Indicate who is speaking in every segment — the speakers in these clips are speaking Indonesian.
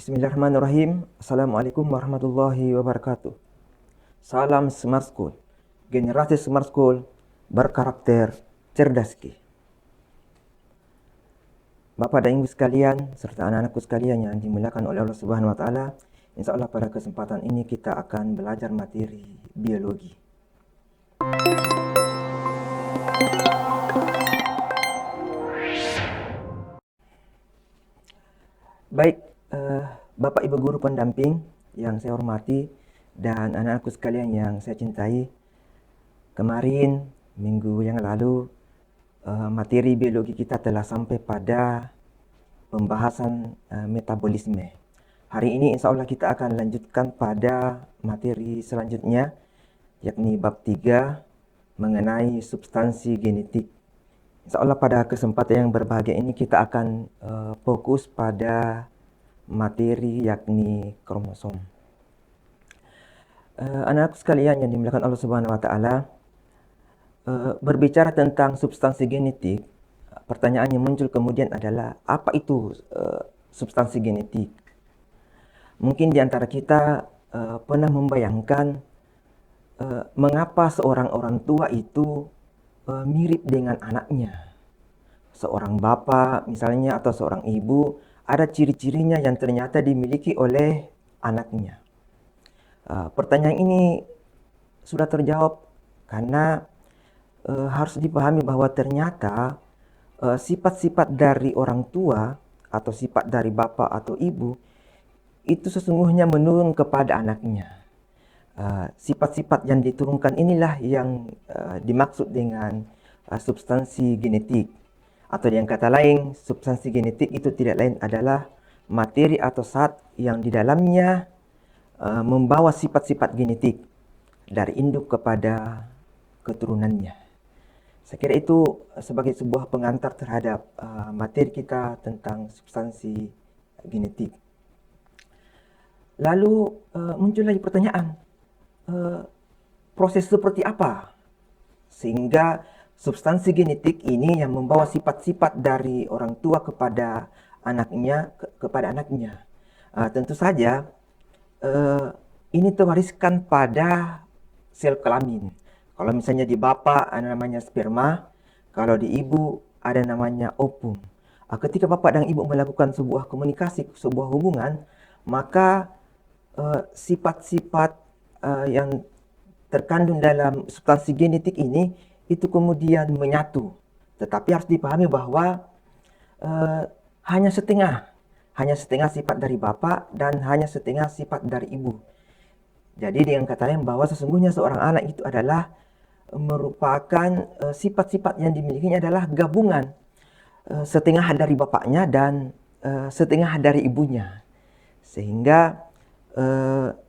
Speaker 1: Bismillahirrahmanirrahim. Assalamualaikum warahmatullahi wabarakatuh. Salam Smart School. Generasi Smart School berkarakter cerdas. Bapak dan Ibu sekalian, serta anak-anakku sekalian yang dimuliakan oleh Allah Subhanahu wa taala, insya Allah pada kesempatan ini kita akan belajar materi biologi. Baik, Bapak Ibu guru pendamping yang saya hormati dan anak-anakku sekalian yang saya cintai, kemarin minggu yang lalu materi biologi kita telah sampai pada pembahasan metabolisme. Hari ini insya Allah kita akan lanjutkan pada materi selanjutnya, yakni bab 3 mengenai substansi genetik. Insya Allah pada kesempatan yang berbahagia ini kita akan fokus pada materi yakni kromosom. Anak sekalian yang dimuliakan Allah Subhanahu wa taala, berbicara tentang substansi genetik, pertanyaan yang muncul kemudian adalah apa itu substansi genetik? Mungkin di antara kita pernah membayangkan mengapa seorang orang tua itu mirip dengan anaknya. Seorang bapak misalnya atau seorang ibu ada ciri-cirinya yang ternyata dimiliki oleh anaknya. Pertanyaan ini sudah terjawab karena harus dipahami bahwa ternyata sifat-sifat dari orang tua atau sifat dari bapak atau ibu itu sesungguhnya menurun kepada anaknya. Sifat-sifat yang diturunkan inilah yang dimaksud dengan substansi genetik. Atau dengan kata lain, substansi genetik itu tidak lain adalah materi atau zat yang di dalamnya membawa sifat-sifat genetik dari induk kepada keturunannya. Saya kira itu sebagai sebuah pengantar terhadap materi kita tentang substansi genetik. Lalu muncul lagi pertanyaan, proses seperti apa sehingga substansi genetik ini yang membawa sifat-sifat dari orang tua kepada anaknya tentu saja ini terwariskan pada sel kelamin. Kalau misalnya di bapak ada namanya sperma, kalau di ibu ada namanya ovum. Ketika bapak dan ibu melakukan sebuah komunikasi, sebuah hubungan, maka sifat-sifat yang terkandung dalam substansi genetik ini itu kemudian menyatu. Tetapi harus dipahami bahwa hanya setengah sifat dari bapak dan hanya setengah sifat dari ibu. Jadi dengan kata lain bahwa sesungguhnya seorang anak itu adalah merupakan sifat-sifat yang dimilikinya adalah gabungan setengah dari bapaknya dan setengah dari ibunya. Sehingga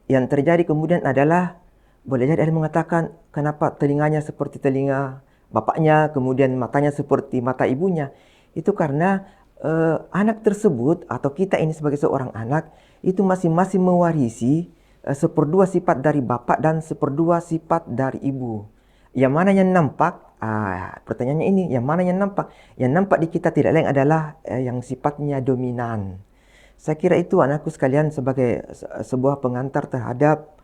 Speaker 1: yang terjadi kemudian adalah boleh jadi ada mengatakan kenapa telinganya seperti telinga bapaknya, kemudian matanya seperti mata ibunya. Itu karena anak tersebut atau kita ini sebagai seorang anak itu masing-masing mewarisi seperdua sifat dari bapak dan seperdua sifat dari ibu. Yang mana yang nampak? Pertanyaannya ini, yang mana yang nampak? Yang nampak di kita tidak lain adalah yang sifatnya dominan. Saya kira itu anakku sekalian sebagai sebuah pengantar terhadap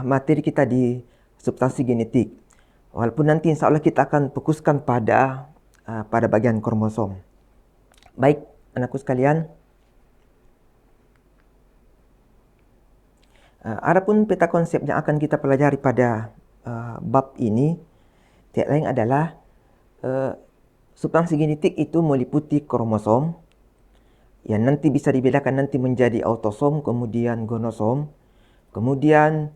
Speaker 1: materi kita di substansi genetik. Walaupun nanti insya Allah kita akan fokuskan pada bagian kromosom. Baik, anakku sekalian. Adapun peta konsep yang akan kita pelajari pada bab ini tidak lain adalah substansi genetik itu meliputi kromosom yang nanti bisa dibedakan nanti menjadi autosom, kemudian gonosom. Kemudian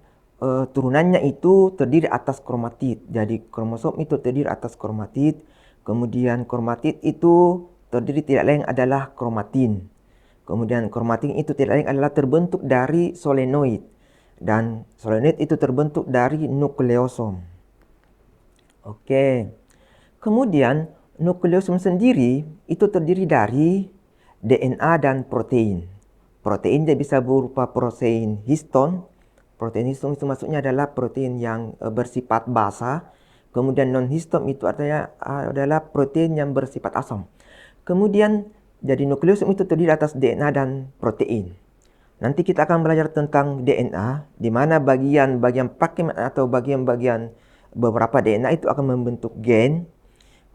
Speaker 1: turunannya itu terdiri atas kromatid. Jadi kromosom itu terdiri atas kromatid. Kemudian kromatid itu terdiri tidak lain adalah kromatin. Kemudian kromatin itu tidak lain adalah terbentuk dari solenoid. Dan solenoid itu terbentuk dari nukleosom. Oke. Kemudian nukleosom sendiri itu terdiri dari DNA dan protein. Protein dia bisa berupa protein histon. Protein histon itu maksudnya adalah protein yang bersifat basa. Kemudian non-histon itu artinya adalah protein yang bersifat asam. Kemudian jadi nukleosom itu terdiri atas DNA dan protein. Nanti kita akan belajar tentang DNA, di mana bagian-bagian fragmen atau bagian-bagian beberapa DNA itu akan membentuk gen.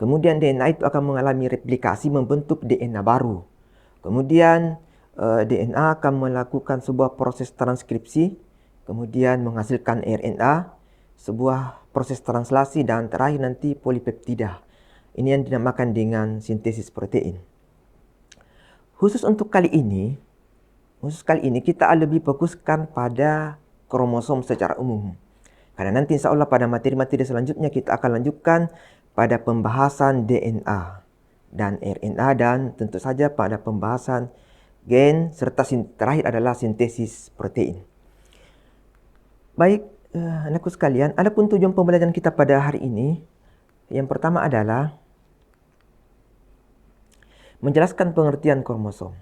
Speaker 1: Kemudian DNA itu akan mengalami replikasi membentuk DNA baru. Kemudian DNA akan melakukan sebuah proses transkripsi, kemudian menghasilkan RNA, sebuah proses translasi, dan terakhir nanti polipeptida. Ini yang dinamakan dengan sintesis protein. Khusus kali ini kita lebih fokuskan pada kromosom secara umum. Karena nanti insya Allah pada materi-materi selanjutnya kita akan lanjutkan pada pembahasan DNA dan RNA, dan tentu saja pada pembahasan gen, serta terakhir adalah sintesis protein. Baik, anakku sekalian, adapun tujuan pembelajaran kita pada hari ini, yang pertama adalah menjelaskan pengertian kromosom.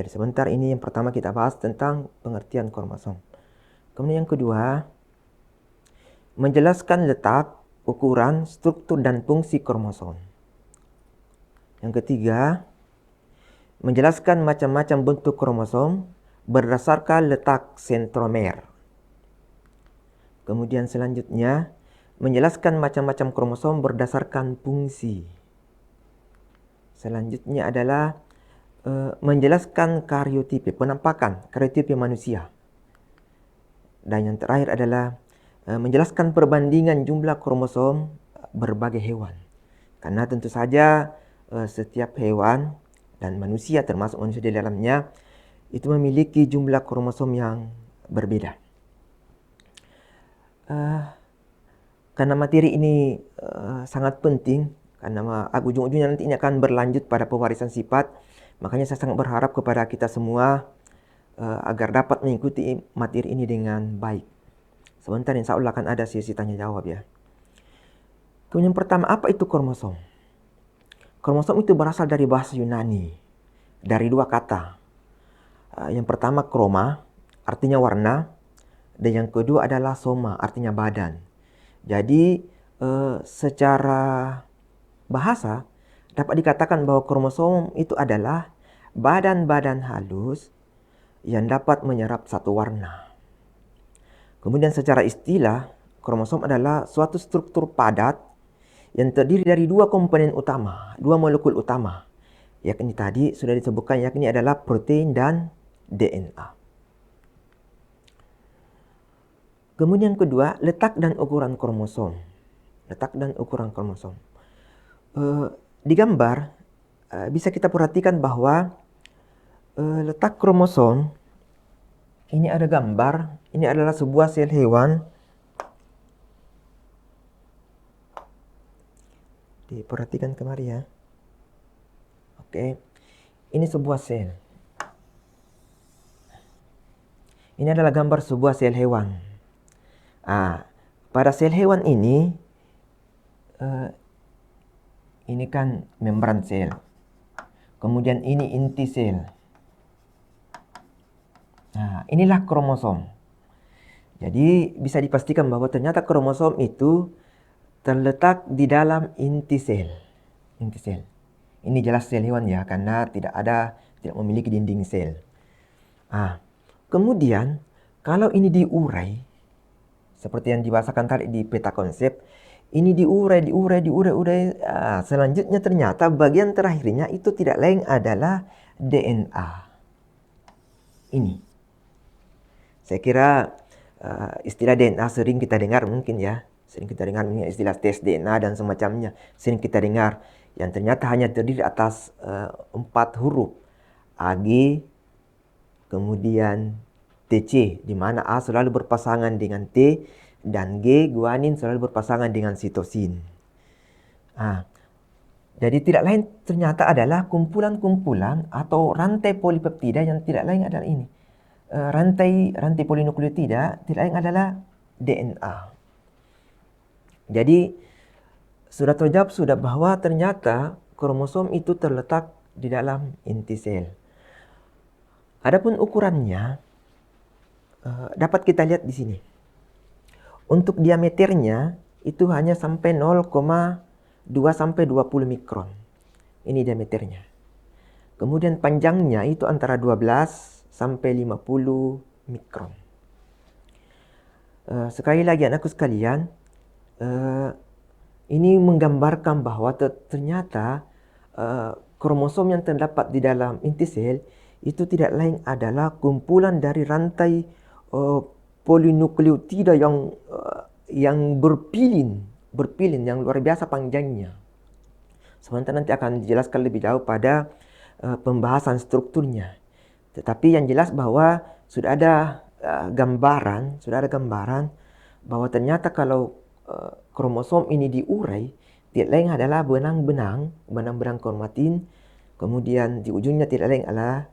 Speaker 1: Jadi sebentar ini yang pertama kita bahas tentang pengertian kromosom. Kemudian yang kedua, menjelaskan letak, ukuran, struktur, dan fungsi kromosom. Yang ketiga, menjelaskan macam-macam bentuk kromosom berdasarkan letak sentromer. Kemudian selanjutnya, menjelaskan macam-macam kromosom berdasarkan fungsi. Selanjutnya adalah menjelaskan karyotipe, penampakan karyotipe manusia. Dan yang terakhir adalah menjelaskan perbandingan jumlah kromosom berbagai hewan. Karena tentu saja setiap hewan dan manusia, termasuk manusia di dalamnya, itu memiliki jumlah kromosom yang berbeda. Karena materi ini sangat penting, karena ujung-ujungnya nanti ini akan berlanjut pada pewarisan sifat, makanya saya sangat berharap kepada kita semua agar dapat mengikuti materi ini dengan baik. Sebentar insya Allah akan ada sesi tanya jawab ya. Kemudian pertama, apa itu kromosom? Kromosom itu berasal dari bahasa Yunani, dari dua kata. Yang pertama kroma, artinya warna, dan yang kedua adalah soma, artinya badan. Jadi secara bahasa dapat dikatakan bahwa kromosom itu adalah badan-badan halus yang dapat menyerap satu warna. Kemudian secara istilah, kromosom adalah suatu struktur padat yang terdiri dari dua komponen utama, dua molekul utama. Yakni tadi sudah disebutkan, yakni adalah protein dan DNA. Kemudian kedua, letak dan ukuran kromosom. Letak dan ukuran kromosom. Di gambar bisa kita perhatikan bahwa letak kromosom, ini ada gambar, ini adalah sebuah sel hewan. Diperhatikan kemari ya. Oke, ini sebuah sel. Ini adalah gambar sebuah sel hewan. Pada sel hewan ini kan membran sel. Kemudian ini inti sel. Inilah kromosom. Jadi bisa dipastikan bahwa ternyata kromosom itu terletak di dalam inti sel. Inti sel. Ini jelas sel hewan ya, karena tidak memiliki dinding sel. Kemudian kalau ini diurai, seperti yang dibahasakan tadi di peta konsep, ini diurai. Selanjutnya ternyata bagian terakhirnya itu tidak lain adalah DNA. Ini. Saya kira istilah DNA sering kita dengar mungkin ya. Sering kita dengar istilah tes DNA dan semacamnya. Sering kita dengar. Yang ternyata hanya terdiri atas 4 huruf. AG, kemudian TC, di mana A selalu berpasangan dengan T, dan G, guanin, selalu berpasangan dengan sitosin. Jadi tidak lain ternyata adalah kumpulan-kumpulan atau rantai polipeptida yang tidak lain adalah ini. Rantai polinukleotida tidak lain adalah DNA. Jadi sudah terjawab bahwa ternyata kromosom itu terletak di dalam inti sel. Adapun ukurannya dapat kita lihat di sini. Untuk diameternya itu hanya sampai 0,2 sampai 20 mikron. Ini diameternya. Kemudian panjangnya itu antara 12 sampai 50 mikron. Sekali lagi anakku sekalian, ini menggambarkan bahwa ternyata kromosom yang terdapat di dalam inti sel itu tidak lain adalah kumpulan dari rantai polinukleotida yang berpilin yang luar biasa panjangnya. Sebentar nanti akan dijelaskan lebih jauh pada pembahasan strukturnya. Tetapi yang jelas bahwa sudah ada gambaran bahwa ternyata kalau kromosom ini diurai, tidak lain adalah benang-benang kromatin, kemudian di ujungnya tidak lain adalah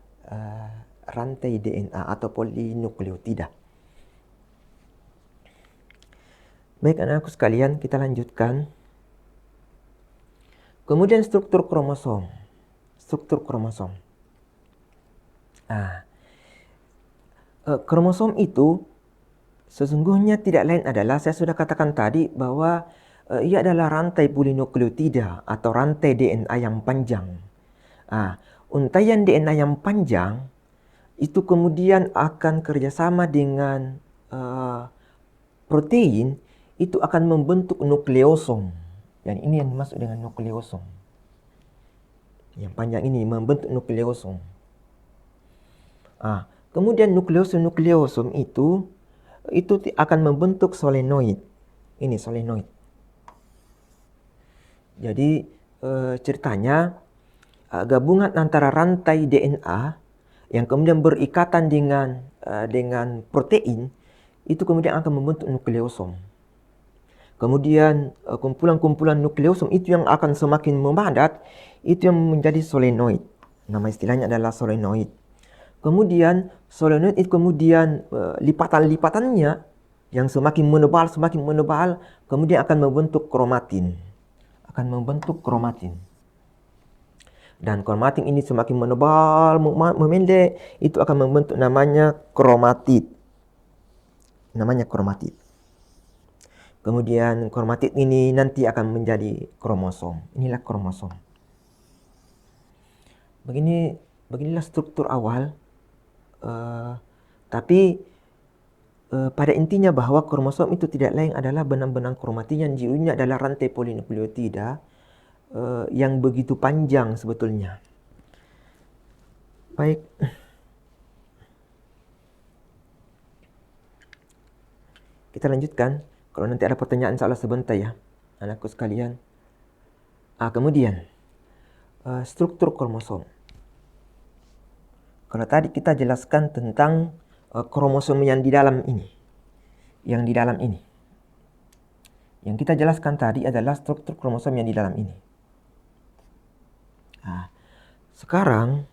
Speaker 1: rantai DNA atau polinukleotida. Baik anak-anakku sekalian, kita lanjutkan. Kemudian struktur kromosom. Kromosom itu sesungguhnya tidak lain adalah, saya sudah katakan tadi bahwa ia adalah rantai polinukleotida atau rantai DNA yang panjang. Untaian DNA yang panjang itu kemudian akan kerjasama dengan protein, itu akan membentuk nukleosom. Dan ini yang dimaksud dengan nukleosom. Yang panjang ini membentuk nukleosom. Kemudian nukleosom itu akan membentuk solenoid. Ini solenoid. Jadi ceritanya gabungan antara rantai DNA yang kemudian berikatan dengan protein itu kemudian akan membentuk nukleosom. Kemudian kumpulan-kumpulan nukleosom itu yang akan semakin memadat, itu yang menjadi solenoid. Nama istilahnya adalah solenoid. Kemudian solenoid itu kemudian lipatan-lipatannya yang semakin menebal, kemudian akan membentuk kromatin. Dan kromatin ini semakin menebal, memendek, itu akan membentuk namanya kromatid. Kemudian kromatid ini nanti akan menjadi kromosom. Inilah kromosom. Beginilah struktur awal. Tapi pada intinya bahwa kromosom itu tidak lain adalah benang-benang kromatin yang ujungnya adalah rantai polinukleotida yang begitu panjang sebetulnya. Baik. Kita lanjutkan. Kalau nanti ada pertanyaan insya Allah sebentar ya, anakku sekalian. Kemudian struktur kromosom. Kalau tadi kita jelaskan tentang kromosom yang di dalam ini. Yang kita jelaskan tadi adalah struktur kromosom yang di dalam ini. Sekarang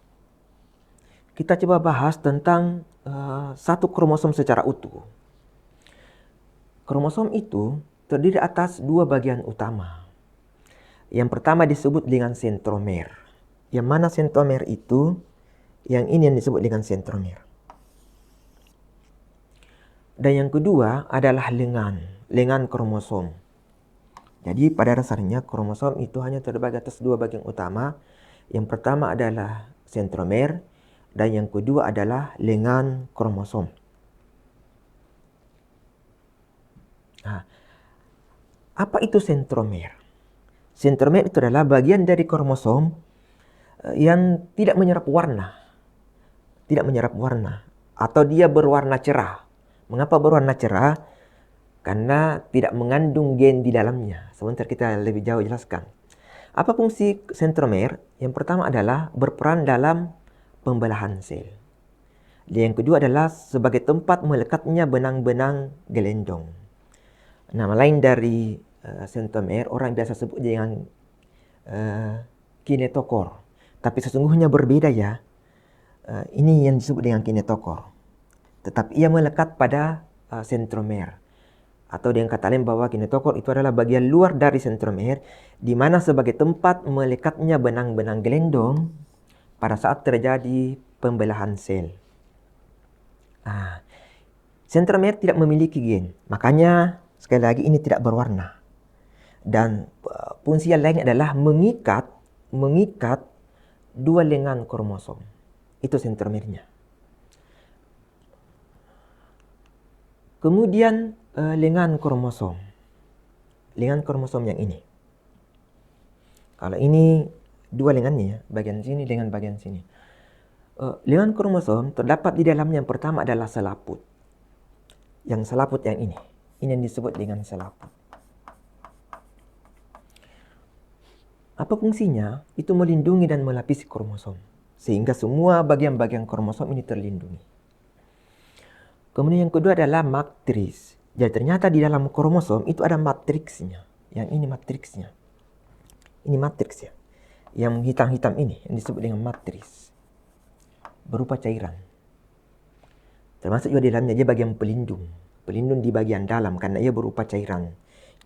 Speaker 1: kita coba bahas tentang satu kromosom secara utuh. Kromosom itu terdiri atas dua bagian utama. Yang pertama disebut dengan sentromer. Yang mana sentromer itu? Yang ini yang disebut dengan sentromer. Dan yang kedua adalah lengan kromosom. Jadi pada dasarnya kromosom itu hanya terbagi atas dua bagian utama. Yang pertama adalah sentromer dan yang kedua adalah lengan kromosom. Apa itu sentromer? Sentromer itu adalah bagian dari kromosom yang tidak menyerap warna. Atau dia berwarna cerah. Mengapa berwarna cerah? Karena tidak mengandung gen di dalamnya. Sebentar kita lebih jauh jelaskan. Apa fungsi sentromer? Yang pertama adalah berperan dalam pembelahan sel. Dan yang kedua adalah sebagai tempat melekatnya benang-benang gelendong. Nama lain dari sentromer orang biasa sebut dengan kinetokor. Tapi sesungguhnya berbeda ya. Ini yang disebut dengan kinetokor. Tetapi ia melekat pada sentromer. Atau dengan kata lain bahwa kinetokor itu adalah bagian luar dari sentromer, di mana sebagai tempat melekatnya benang-benang gelendong pada saat terjadi pembelahan sel. Sentromer tidak memiliki gen, makanya sekali lagi ini tidak berwarna. Dan fungsi yang lain adalah mengikat dua lengan kromosom. Itu sentromernya. Kemudian lengan kromosom. Lengan kromosom yang ini. Kalau ini dua lengannya ya, bagian sini dengan bagian sini. Lengan kromosom terdapat di dalamnya yang pertama adalah selaput. Yang selaput yang ini. Ini yang disebut dengan selaput. Apa fungsinya? Itu melindungi dan melapisi kromosom. Sehingga semua bagian-bagian kromosom ini terlindungi. Kemudian yang kedua adalah matris. Jadi ternyata di dalam kromosom itu ada matriksnya. Yang ini matriksnya. Ini matriks ya. Yang hitam-hitam ini yang disebut dengan matris. Berupa cairan. Termasuk juga di dalamnya dia bagian pelindung. Pelindung di bagian dalam karena ia berupa cairan.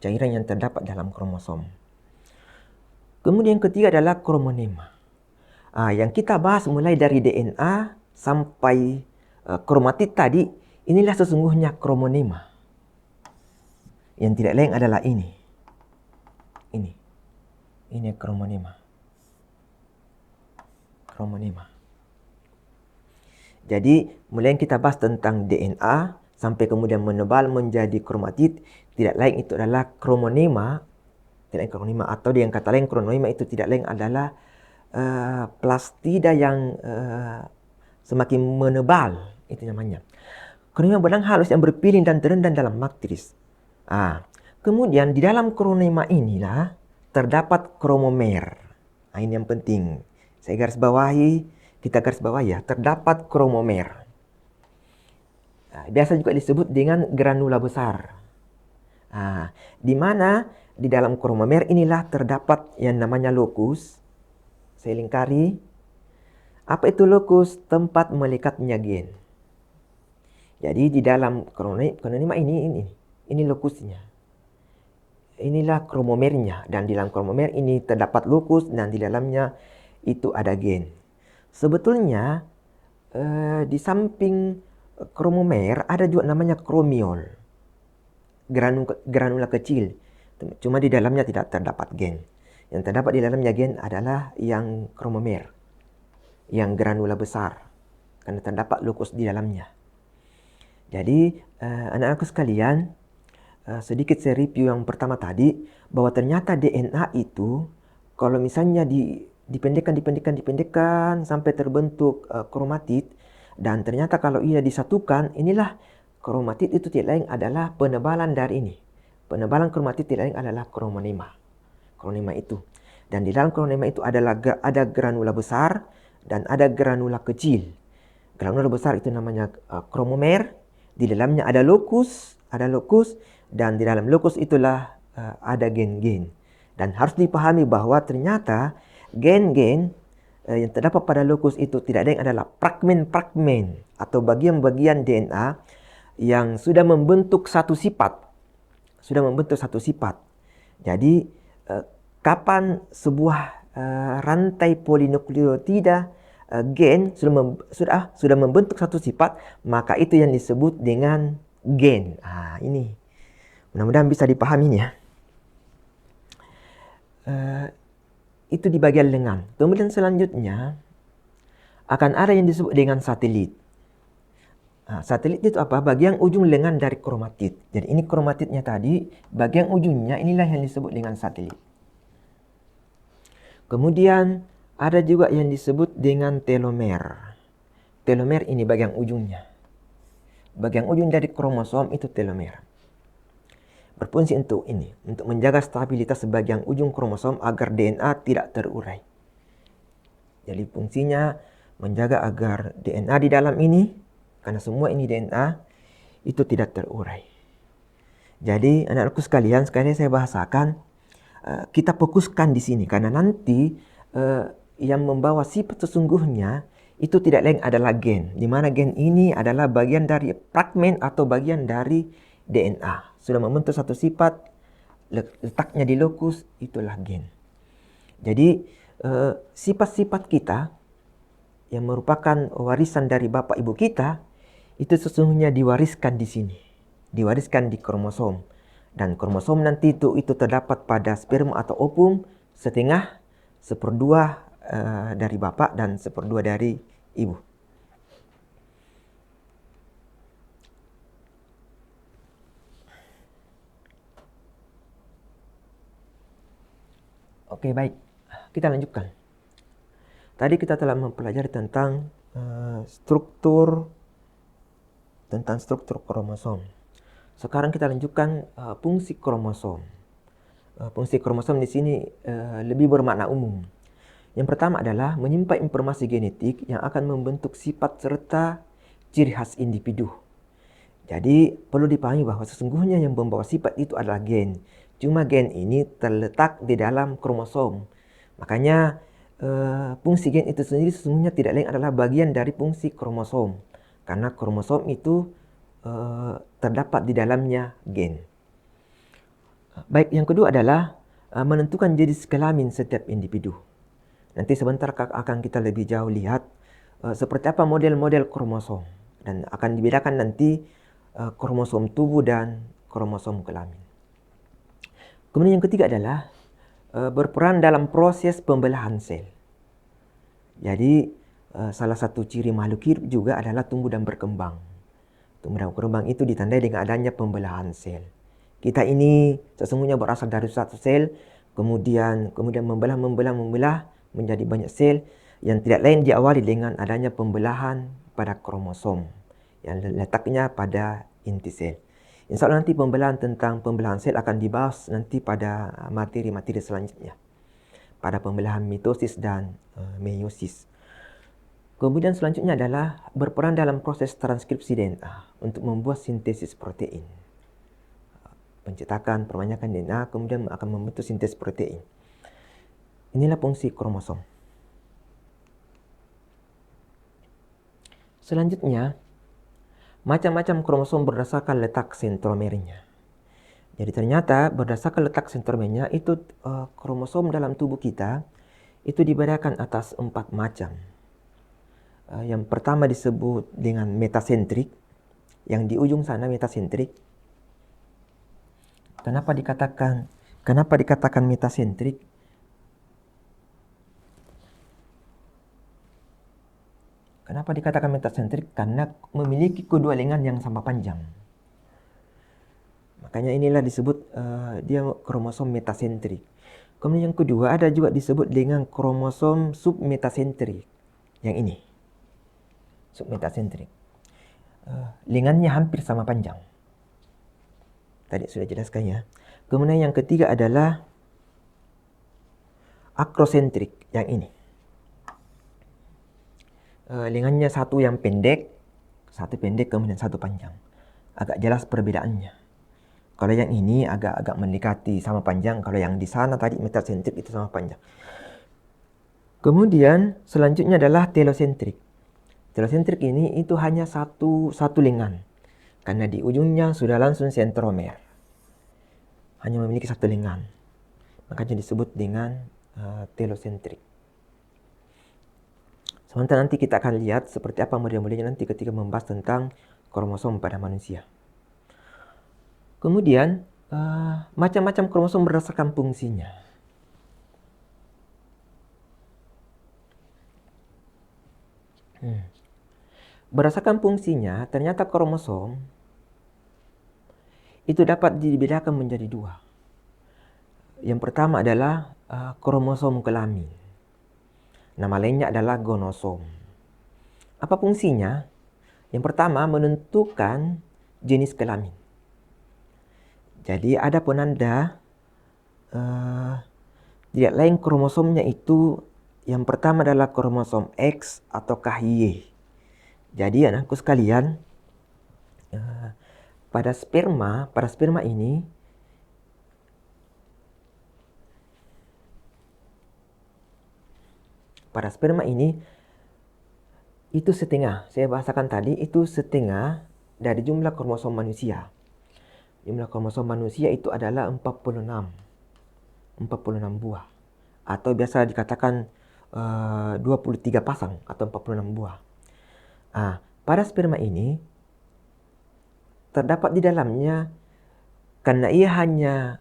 Speaker 1: Cairan yang terdapat dalam kromosom. Kemudian yang ketiga adalah kromonema. Yang kita bahas mulai dari DNA sampai kromatid tadi, inilah sesungguhnya kromonema. Yang tidak lain adalah ini. Ini kromonema. Kromonema. Jadi, mulai kita bahas tentang DNA sampai kemudian menebal menjadi kromatid, tidak lain itu adalah kromonema. Tidak lain kromonema atau dengan kata lain kromonema itu tidak lain adalah plastida yang semakin menebal, itu namanya. Kromonema benang halus yang berpiling dan terendam dalam matris. Kemudian di dalam kromonema inilah terdapat kromomer. Ini yang penting. Saya garis bawahi, kita garis bawahi ya, terdapat kromomer. Biasa juga disebut dengan granula besar. Di mana di dalam kromomer inilah terdapat yang namanya lokus. Saya lingkari. Apa itu lokus? Tempat melekatnya gen. Jadi di dalam kromonema ini lokusnya. Inilah kromomernya. Dan di dalam kromomer ini terdapat lokus dan di dalamnya itu ada gen. Sebetulnya di samping kromomer ada juga namanya kromiol. Granula kecil. Cuma di dalamnya tidak terdapat gen. Yang terdapat di dalamnya gen adalah yang kromomer. Yang granula besar. Karena terdapat lokus di dalamnya. Jadi anak-anakku sekalian, sedikit saya review yang pertama tadi, bahwa ternyata DNA itu kalau misalnya dipendekkan sampai terbentuk kromatid, dan ternyata kalau ia disatukan, inilah kromatid itu tidak lain adalah penebalan dari ini. Penebalan kromatid tidak lain adalah kromonema. Kromonema itu. Dan di dalam kromonema itu ada granula besar dan ada granula kecil. Granula besar itu namanya kromomer. Di dalamnya ada lokus, dan di dalam lokus itulah ada gen-gen. Dan harus dipahami bahwa ternyata gen-gen yang terdapat pada lokus itu tidak lain adalah fragmen-fragmen atau bagian-bagian DNA yang sudah membentuk satu sifat. Jadi kapan sebuah rantai polinukleotida gen sudah membentuk satu sifat, maka itu yang disebut dengan gen. Ini mudah-mudahan bisa dipahami ya. Itu di bagian lengan. Kemudian selanjutnya akan ada yang disebut dengan satelit. Satelit itu apa? Bagian ujung lengan dari kromatid. Jadi ini kromatidnya tadi, bagian ujungnya inilah yang disebut dengan satelit. Kemudian ada juga yang disebut dengan telomer. Telomer ini bagian ujungnya. Bagian ujung dari kromosom itu telomer. Berfungsi untuk ini, untuk menjaga stabilitas sebagian ujung kromosom agar DNA tidak terurai. Jadi fungsinya menjaga agar DNA di dalam ini, karena semua ini DNA, itu tidak terurai. Jadi anak-anakku sekalian, sekali saya bahasakan, kita fokuskan di sini. Karena nanti yang membawa sifat sesungguhnya itu tidak lain adalah gen. Di mana gen ini adalah bagian dari fragmen atau bagian dari DNA. Sudah membentuk satu sifat, letaknya di lokus, itulah gen. Jadi sifat-sifat kita yang merupakan warisan dari bapak ibu kita, itu sesungguhnya diwariskan di sini. Diwariskan di kromosom. Dan kromosom nanti itu terdapat pada sperma atau ovum setengah, seperdua dari bapak dan seperdua dari ibu. Oke, baik. Kita lanjutkan. Tadi kita telah mempelajari tentang struktur kromosom. Sekarang kita lanjutkan fungsi kromosom. Fungsi kromosom di sini lebih bermakna umum. Yang pertama adalah menyimpan informasi genetik yang akan membentuk sifat serta ciri khas individu. Jadi perlu dipahami bahwa sesungguhnya yang membawa sifat itu adalah gen. Cuma gen ini terletak di dalam kromosom. Makanya fungsi gen itu sendiri sesungguhnya tidak lain adalah bagian dari fungsi kromosom. Karena kromosom itu terdapat di dalamnya gen. Baik, yang kedua adalah menentukan jenis kelamin setiap individu. Nanti sebentar akan kita lebih jauh lihat seperti apa model-model kromosom. Dan akan dibedakan nanti kromosom tubuh dan kromosom kelamin. Kemudian yang ketiga adalah berperan dalam proses pembelahan sel. Jadi salah satu ciri makhluk hidup juga adalah tumbuh dan berkembang. Tumbuh dan berkembang itu ditandai dengan adanya pembelahan sel. Kita ini sesungguhnya berasal dari satu sel, kemudian membelah menjadi banyak sel yang tidak lain diawali dengan adanya pembelahan pada kromosom yang letaknya pada inti sel. Insya Allah nanti tentang pembelahan sel akan dibahas nanti pada materi-materi selanjutnya. Pada pembelahan mitosis dan meiosis. Kemudian selanjutnya adalah berperan dalam proses transkripsi DNA untuk membuat sintesis protein. Pencetakan, perbanyakan DNA kemudian akan membentuk sintesis protein. Inilah fungsi kromosom. Selanjutnya, macam-macam kromosom berdasarkan letak sentromernya. Jadi ternyata berdasarkan letak sentromernya itu kromosom dalam tubuh kita itu dibedakan atas 4 macam. Yang pertama disebut dengan metasentrik, yang di ujung sana metasentrik. Kenapa dikatakan metasentrik? Kenapa dikatakan metasentrik? Karena memiliki kedua lengan yang sama panjang. Makanya inilah disebut dia kromosom metasentrik. Kemudian yang kedua ada juga disebut dengan kromosom submetasentrik. Yang ini. Submetasentrik. Lengannya hampir sama panjang. Tadi sudah jelaskan ya. Kemudian yang ketiga adalah akrosentrik. Yang ini. Lengannya satu yang pendek, kemudian satu panjang. Agak jelas perbedaannya. Kalau yang ini agak mendekati sama panjang, kalau yang di sana tadi metasentrik itu sama panjang. Kemudian selanjutnya adalah telosentrik. Telosentrik ini itu hanya satu lengan. Karena di ujungnya sudah langsung sentromer. Hanya memiliki satu lengan. Makanya disebut dengan telosentrik. Sementara nanti kita akan lihat seperti apa model-modelnya nanti ketika membahas tentang kromosom pada manusia. Kemudian, macam-macam kromosom berdasarkan fungsinya. Berdasarkan fungsinya, ternyata kromosom itu dapat dibedakan menjadi 2. Yang pertama adalah kromosom kelamin. Nama lainnya adalah gonosom. Apa fungsinya? Yang pertama, menentukan jenis kelamin. Jadi ada penanda tidak lain kromosomnya itu yang pertama adalah kromosom X ataukah Y. Jadi anakku sekalian, pada sperma ini itu setengah, saya bahasakan tadi, itu setengah dari jumlah kromosom manusia. Jumlah kromosom manusia itu adalah 46 buah. Atau biasa dikatakan 23 pasang atau 46 buah. Pada sperma ini terdapat di dalamnya, karena ia hanya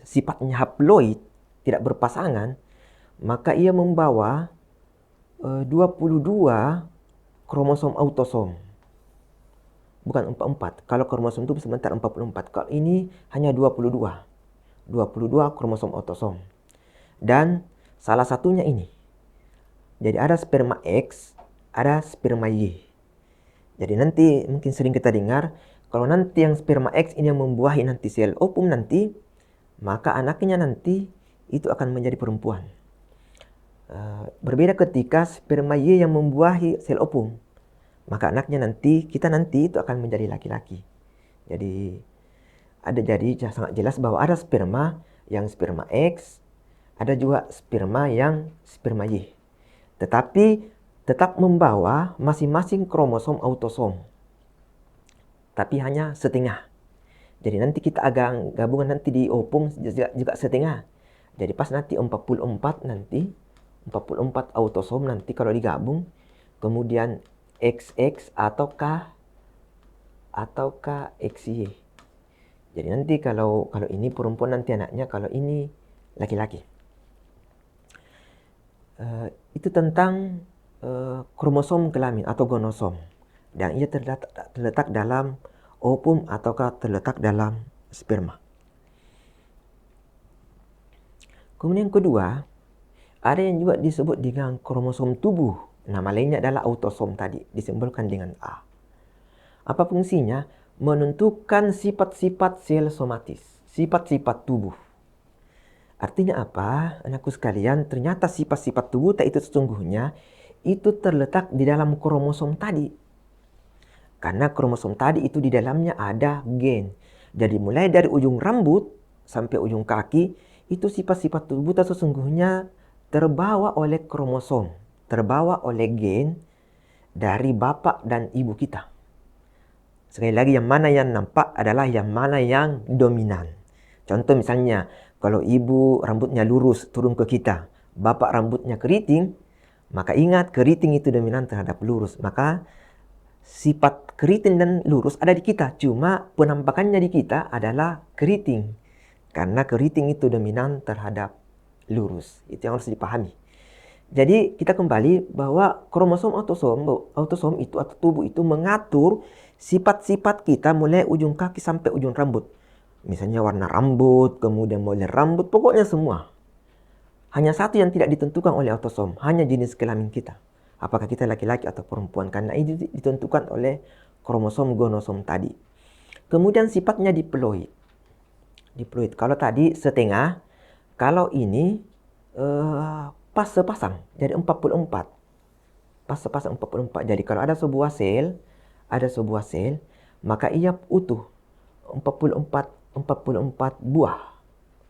Speaker 1: sifatnya haploid, tidak berpasangan, maka ia membawa 22 kromosom autosom. Bukan 44. Kalau kromosom itu sebentar 44. Kalau ini hanya 22 kromosom autosom. dan salah satunya ini. Jadi ada sperma X, ada sperma Y. Jadi nanti mungkin sering kita dengar, kalau nanti yang sperma X ini yang membuahi nanti sel ovum nanti, maka anaknya nanti itu akan menjadi perempuan. Berbeda ketika sperma Y yang membuahi sel ovum, maka anaknya nanti, kita nanti itu akan menjadi laki-laki. Jadi sangat jelas bahwa ada sperma yang sperma X, ada juga sperma yang sperma Y. Tetapi tetap membawa masing-masing kromosom autosom. Tapi hanya setengah. Jadi nanti kita agak gabungan nanti di ovum juga setengah. Jadi pas nanti 44 autosom nanti kalau digabung, kemudian XX ataukah XY. Jadi nanti kalau ini perempuan nanti anaknya, kalau ini laki-laki. Itu tentang kromosom kelamin atau gonosom. Dan ia terletak dalam ovum ataukah terletak dalam sperma. Kemudian yang kedua, ada yang juga disebut dengan kromosom tubuh. Nama lainnya adalah autosom tadi, disimbolkan dengan A. Apa fungsinya? Menentukan sifat-sifat sel somatis, sifat-sifat tubuh. Artinya apa? Anakku sekalian, ternyata sifat-sifat tubuh itu sesungguhnya itu terletak di dalam kromosom tadi. Karena kromosom tadi itu di dalamnya ada gen. Jadi mulai dari ujung rambut sampai ujung kaki, itu sifat-sifat tubuh sesungguhnya terbawa oleh kromosom, terbawa oleh gen dari bapak dan ibu kita. Sekali lagi, yang mana yang nampak adalah yang mana yang dominan. Contoh misalnya, kalau ibu rambutnya lurus turun ke kita, bapak rambutnya keriting, maka ingat keriting itu dominan terhadap lurus. Maka sifat keriting dan lurus ada di kita, cuma penampakannya di kita adalah keriting. Karena keriting itu dominan terhadap lurus. Itu yang harus dipahami. Jadi kita kembali bahwa kromosom autosom itu atau tubuh itu mengatur sifat-sifat kita mulai ujung kaki sampai ujung rambut. Misalnya warna rambut, kemudian model rambut, pokoknya semua. Hanya satu yang tidak ditentukan oleh autosom, hanya jenis kelamin kita. Apakah kita laki-laki atau perempuan, karena ini ditentukan oleh kromosom gonosom tadi. Kemudian sifatnya diploid. Diploid. Kalau tadi setengah, kalau ini pas sepasang, jadi 44. Pas sepasang 44. Jadi kalau ada sebuah sel, maka ia utuh 44 buah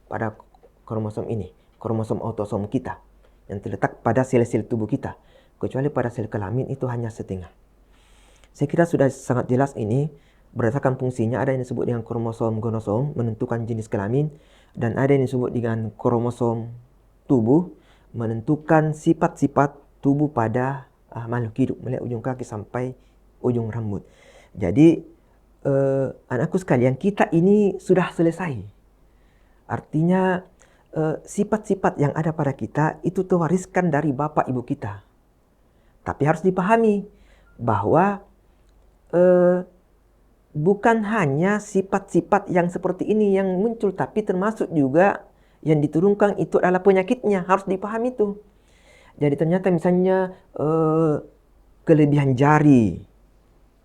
Speaker 1: pada kromosom ini, kromosom autosom kita yang terletak pada sel-sel tubuh kita. Kecuali pada sel kelamin itu hanya setengah. Saya kira sudah sangat jelas ini. Berdasarkan fungsinya, ada yang disebut dengan kromosom gonosom, menentukan jenis kelamin, dan ada yang disebut dengan kromosom tubuh, menentukan sifat-sifat tubuh pada makhluk hidup, mulai ujung kaki sampai ujung rambut. Jadi anakku sekalian, kita ini sudah selesai. Artinya sifat-sifat yang ada pada kita itu terwariskan dari bapak ibu kita. Tapi harus dipahami bahwa bukan hanya sifat-sifat yang seperti ini yang muncul, tapi termasuk juga yang diturunkan itu adalah penyakitnya. Harus dipahami itu. Jadi ternyata misalnya kelebihan jari,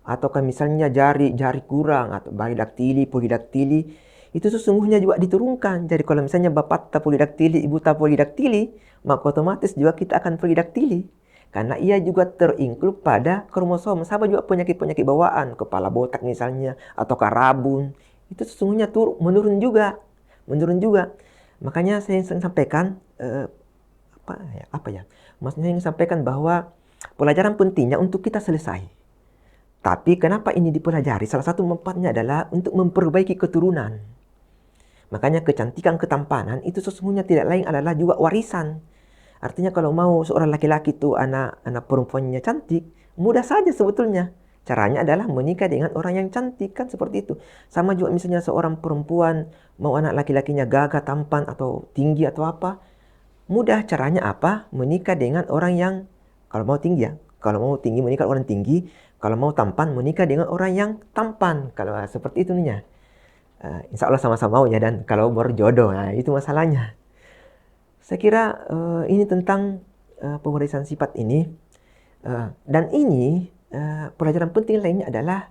Speaker 1: ataukah misalnya jari kurang, atau baridaktili, polidaktili, itu sesungguhnya juga diturunkan. Jadi kalau misalnya bapak tak polidaktili, ibu tak polidaktili, maka otomatis juga kita akan polidaktili. Karena ia juga terinclude pada kromosom. Sama juga penyakit-penyakit bawaan, kepala botak misalnya, atau rabun, itu sesungguhnya menurun juga. Makanya saya ingin sampaikan, maksudnya ingin sampaikan bahwa pelajaran pentingnya untuk kita selesai. Tapi kenapa ini dipelajari? Salah satu manfaatnya adalah untuk memperbaiki keturunan. Makanya kecantikan, ketampanan itu sesungguhnya tidak lain adalah juga warisan. Artinya kalau mau seorang laki-laki itu anak perempuannya cantik, mudah saja sebetulnya. Caranya adalah menikah dengan orang yang cantik, kan seperti itu. Sama juga misalnya seorang perempuan mau anak laki-lakinya gagah, tampan, atau tinggi atau apa. Mudah, caranya apa? Menikah dengan orang yang, kalau mau tinggi ya, kalau mau tinggi menikah dengan orang tinggi, kalau mau tampan menikah dengan orang yang tampan. Kalau seperti itu nih insya Allah sama-sama mau ya, dan kalau berjodoh, nah itu masalahnya. Saya kira ini tentang pewarisan sifat ini. Dan ini pelajaran penting lainnya adalah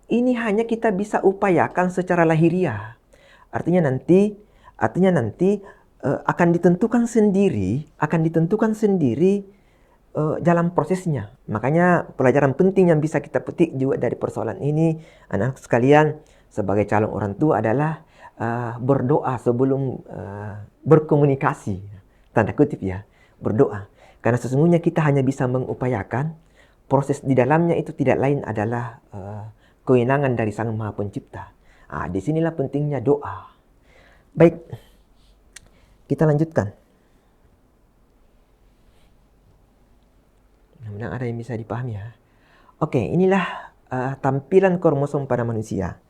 Speaker 1: ini hanya kita bisa upayakan secara lahiriah. Artinya nanti akan ditentukan sendiri dalam prosesnya. Makanya pelajaran penting yang bisa kita petik juga dari persoalan ini, anak sekalian, sebagai calon orang tua adalah berdoa sebelum berkomunikasi. Tanda kutip ya, berdoa. Karena sesungguhnya kita hanya bisa mengupayakan, proses di dalamnya itu tidak lain adalah kewenangan dari Sang Maha Pencipta. Disinilah pentingnya doa. Baik, kita lanjutkan. Mudah-mudahan ada yang bisa dipahami ya. Oke, inilah tampilan kromosom pada manusia.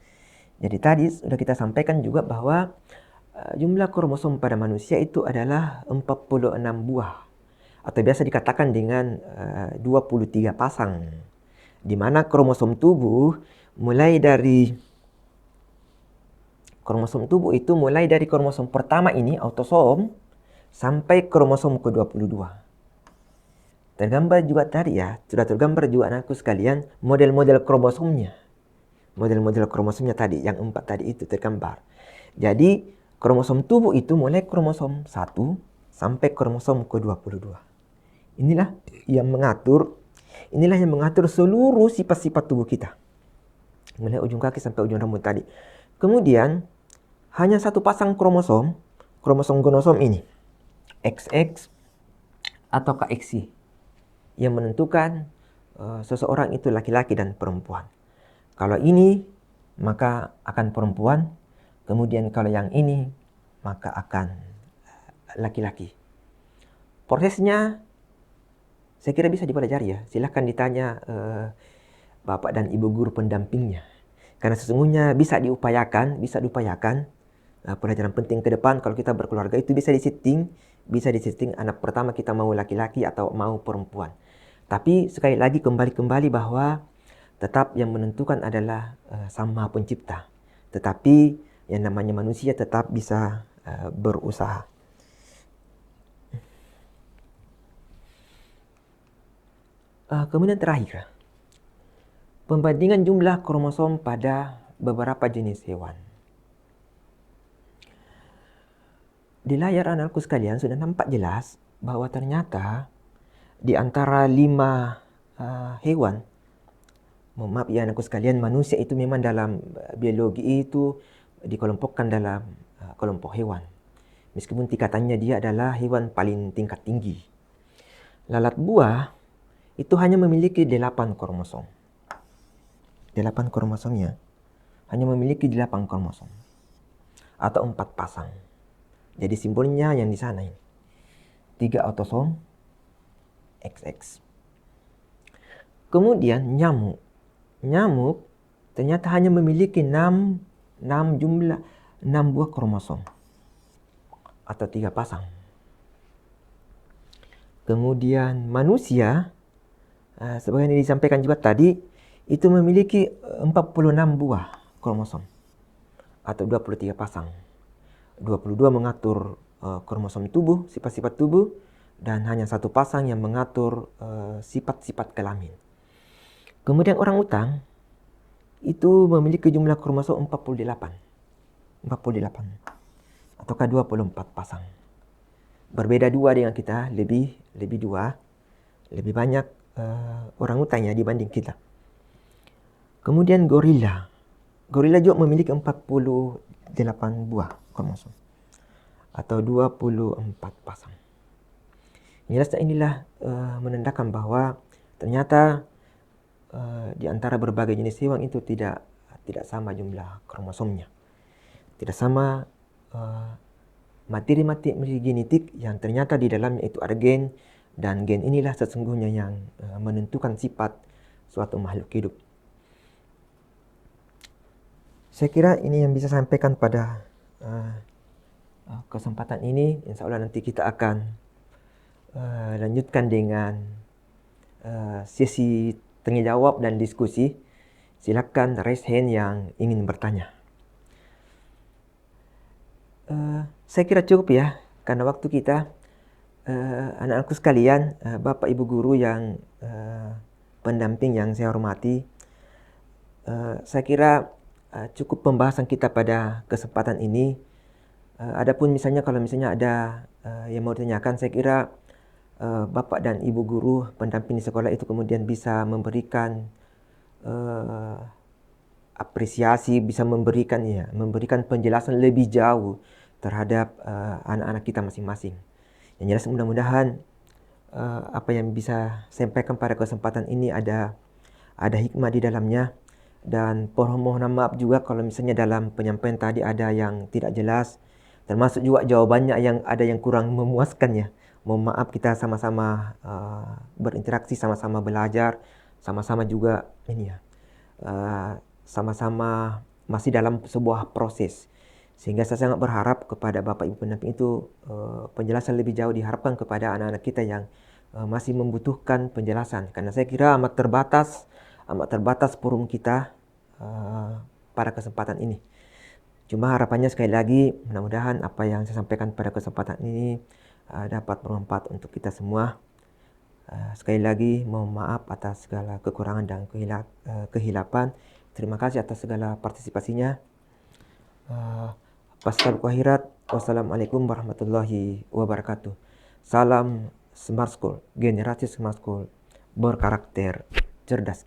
Speaker 1: Jadi tadi sudah kita sampaikan juga bahwa jumlah kromosom pada manusia itu adalah 46 buah. Atau biasa dikatakan dengan 23 pasang. Di mana kromosom tubuh itu mulai dari kromosom pertama ini, autosom, sampai kromosom ke-22. Tergambar juga tadi ya, sudah tergambar juga anakku sekalian, model-model kromosomnya. Model-model kromosomnya tadi, yang 4 tadi itu tergambar. Jadi, kromosom tubuh itu mulai kromosom 1 sampai kromosom ke-22. Inilah yang mengatur seluruh sifat-sifat tubuh kita. Mulai ujung kaki sampai ujung rambut tadi. Kemudian, hanya satu pasang kromosom gonosom ini, XX atau KXY, yang menentukan seseorang itu laki-laki dan perempuan. Kalau ini, maka akan perempuan. Kemudian kalau yang ini, maka akan laki-laki. Prosesnya, saya kira bisa dipelajari ya. Silahkan ditanya bapak dan ibu guru pendampingnya. Karena sesungguhnya bisa diupayakan pelajaran penting ke depan kalau kita berkeluarga itu bisa disetting anak pertama kita mau laki-laki atau mau perempuan. Tapi sekali lagi kembali bahwa tetap yang menentukan adalah Sang Maha Pencipta. Tetapi yang namanya manusia tetap bisa berusaha. Kemudian terakhir, pembandingan jumlah kromosom pada beberapa jenis hewan. Di layar anakku sekalian sudah nampak jelas bahwa ternyata di antara 5 hewan, maaf ya anakku sekalian, manusia itu memang dalam biologi itu dikelompokkan dalam kelompok hewan. Meskipun tingkatannya dia adalah hewan paling tingkat tinggi. Lalat buah itu hanya memiliki 8 kromosom. 8 kromosomnya hanya memiliki 8 kromosom. Atau 4 pasang. Jadi simbolnya yang di sana ini. 3 autosom XX. Kemudian nyamuk. Nyamuk ternyata hanya memiliki 6 buah kromosom. Atau 3 pasang. Kemudian manusia, sebagaimana disampaikan juga tadi, itu memiliki 46 buah kromosom atau 23 pasang. 22 mengatur kromosom tubuh, sifat-sifat tubuh, dan hanya 1 pasang yang mengatur sifat-sifat kelamin. Kemudian orang utan itu memiliki jumlah kromosom 48 ataukah 24 pasang. Berbeda 2 dengan kita, lebih 2, lebih banyak orang utannya dibanding kita. Kemudian gorila juga memiliki 48 buah kromosom atau 24 pasang. Inilah menandakan bahwa ternyata di antara berbagai jenis hewan itu tidak sama kromosomnya. Tidak sama materi genetik yang ternyata di dalamnya itu ada gen, dan gen inilah sesungguhnya yang menentukan sifat suatu makhluk hidup. Saya kira ini yang bisa saya sampaikan pada kesempatan ini. Insya Allah nanti kita akan lanjutkan dengan sesi tanya jawab dan diskusi. Silakan raise hand yang ingin bertanya. Saya kira cukup ya, karena waktu kita, anak-anakku sekalian, Bapak Ibu guru yang pendamping yang saya hormati, saya kira cukup pembahasan kita pada kesempatan ini. Adapun misalnya kalau misalnya ada yang mau ditanyakan, saya kira Bapak dan Ibu guru pendamping di sekolah itu kemudian bisa memberikan apresiasi, bisa memberikan penjelasan lebih jauh terhadap anak-anak kita masing-masing. Yang jelas mudah-mudahan apa yang bisa sampaikan pada kesempatan ini ada hikmah di dalamnya, dan permohonan maaf juga kalau misalnya dalam penyampaian tadi ada yang tidak jelas, termasuk juga jawabannya yang ada yang kurang memuaskan ya. Mohon maaf, kita sama-sama berinteraksi, sama-sama belajar, sama-sama juga ini ya, sama-sama masih dalam sebuah proses. Sehingga saya sangat berharap kepada Bapak Ibu pendamping itu penjelasan lebih jauh diharapkan kepada anak-anak kita yang masih membutuhkan penjelasan. Karena saya kira amat terbatas forum kita pada kesempatan ini. Cuma harapannya sekali lagi, mudah-mudahan apa yang saya sampaikan pada kesempatan ini dapat bermanfaat untuk kita semua. Sekali lagi mohon maaf atas segala kekurangan dan kehilapan. Terima kasih atas segala partisipasinya. Pasal akhirat. Wassalamualaikum warahmatullahi wabarakatuh. Salam Smart School, generasi Smart School berkarakter cerdas.